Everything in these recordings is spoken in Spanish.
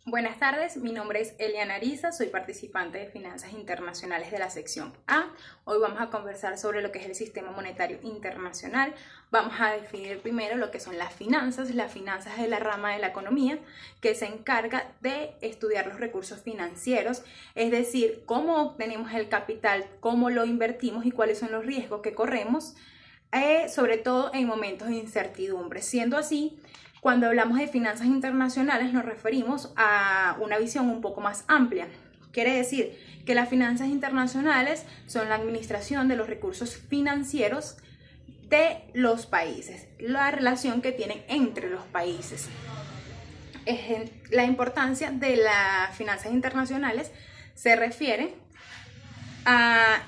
Buenas tardes, mi nombre es Eliana Ariza, soy participante de Finanzas Internacionales de la sección A. Hoy vamos a conversar sobre lo que es el sistema monetario internacional. Vamos a definir primero lo que son las finanzas. Las finanzas es la rama de la economía que se encarga de estudiar los recursos financieros, es decir, cómo obtenemos el capital, cómo lo invertimos y cuáles son los riesgos que corremos, sobre todo en momentos de incertidumbre. Siendo así, cuando hablamos de finanzas internacionales nos referimos a una visión un poco más amplia. Quiere decir que las finanzas internacionales son la administración de los recursos financieros de los países, la relación que tienen entre los países. La importancia de las finanzas internacionales se refiere a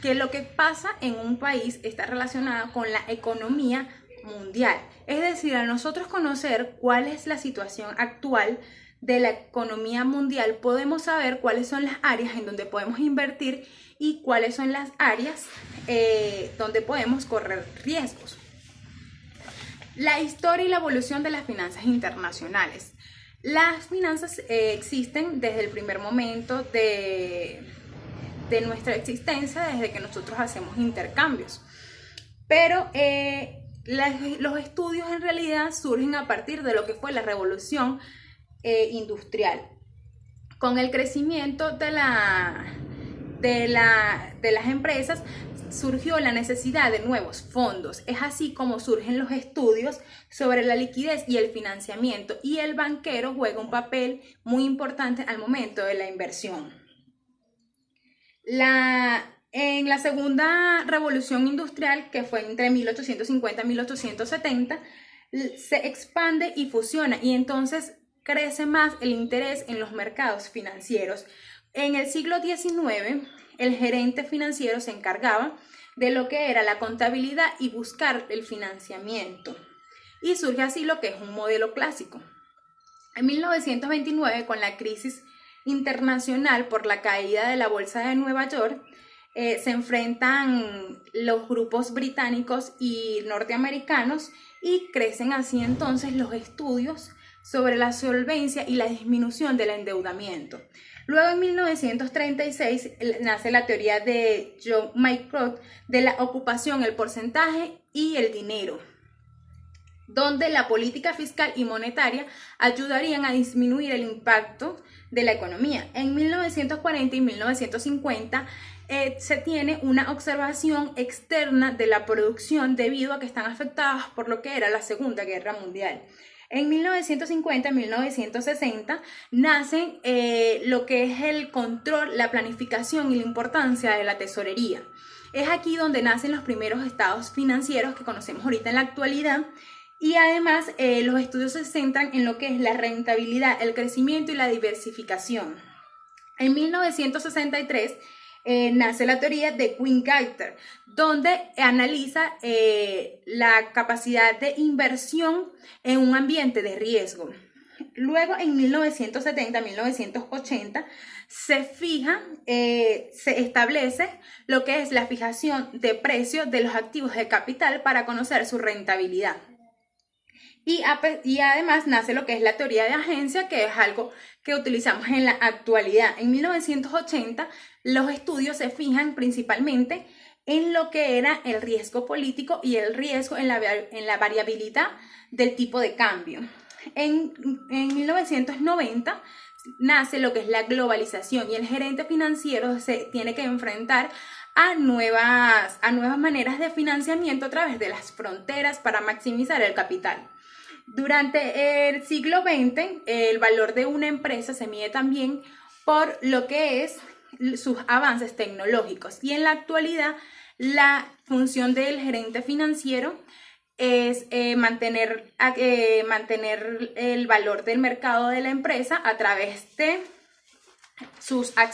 que lo que pasa en un país está relacionado con la economía mundial. Es decir, a nosotros conocer cuál es la situación actual de la economía mundial, podemos saber cuáles son las áreas en donde podemos invertir y cuáles son las áreas donde podemos correr riesgos. La historia y la evolución de las finanzas internacionales. Las finanzas existen desde el primer momento de nuestra existencia, desde que nosotros hacemos intercambios. Pero los estudios en realidad surgen a partir de lo que fue la revolución industrial. Con el crecimiento de las empresas surgió la necesidad de nuevos fondos. Es así como surgen los estudios sobre la liquidez y el financiamiento, y el banquero juega un papel muy importante al momento de la inversión. En la segunda revolución industrial, que fue entre 1850 y 1870, se expande y fusiona, y entonces crece más el interés en los mercados financieros. En el siglo XIX, el gerente financiero se encargaba de lo que era la contabilidad y buscar el financiamiento, y surge así lo que es un modelo clásico. En 1929, con la crisis internacional por la caída de la bolsa de Nueva York, se enfrentan los grupos británicos y norteamericanos, y crecen así entonces los estudios sobre la solvencia y la disminución del endeudamiento. Luego, en 1936 nace la teoría de John Mycroft de la ocupación, el porcentaje y el dinero, donde la política fiscal y monetaria ayudarían a disminuir el impacto de la economía. En 1940 y 1950 se tiene una observación externa de la producción debido a que están afectadas por lo que era la Segunda Guerra Mundial. En 1950 y 1960 nacen lo que es el control, la planificación y la importancia de la tesorería. Es aquí donde nacen los primeros estados financieros que conocemos ahorita en la actualidad. Y además los estudios se centran en lo que es la rentabilidad, el crecimiento y la diversificación. En 1963 nace la teoría de Wingate, donde analiza la capacidad de inversión en un ambiente de riesgo. Luego, en 1970-1980 se establece lo que es la fijación de precios de los activos de capital para conocer su rentabilidad. Y además nace lo que es la teoría de agencia, que es algo que utilizamos en la actualidad. En 1980 los estudios se fijan principalmente en lo que era el riesgo político y el riesgo en la variabilidad del tipo de cambio. En 1990 nace lo que es la globalización, y el gerente financiero se tiene que enfrentar a nuevas maneras de financiamiento a través de las fronteras para maximizar el capital. Durante el siglo XX, el valor de una empresa se mide también por lo que es sus avances tecnológicos, y en la actualidad la función del gerente financiero es mantener el valor del mercado de la empresa a través de sus acciones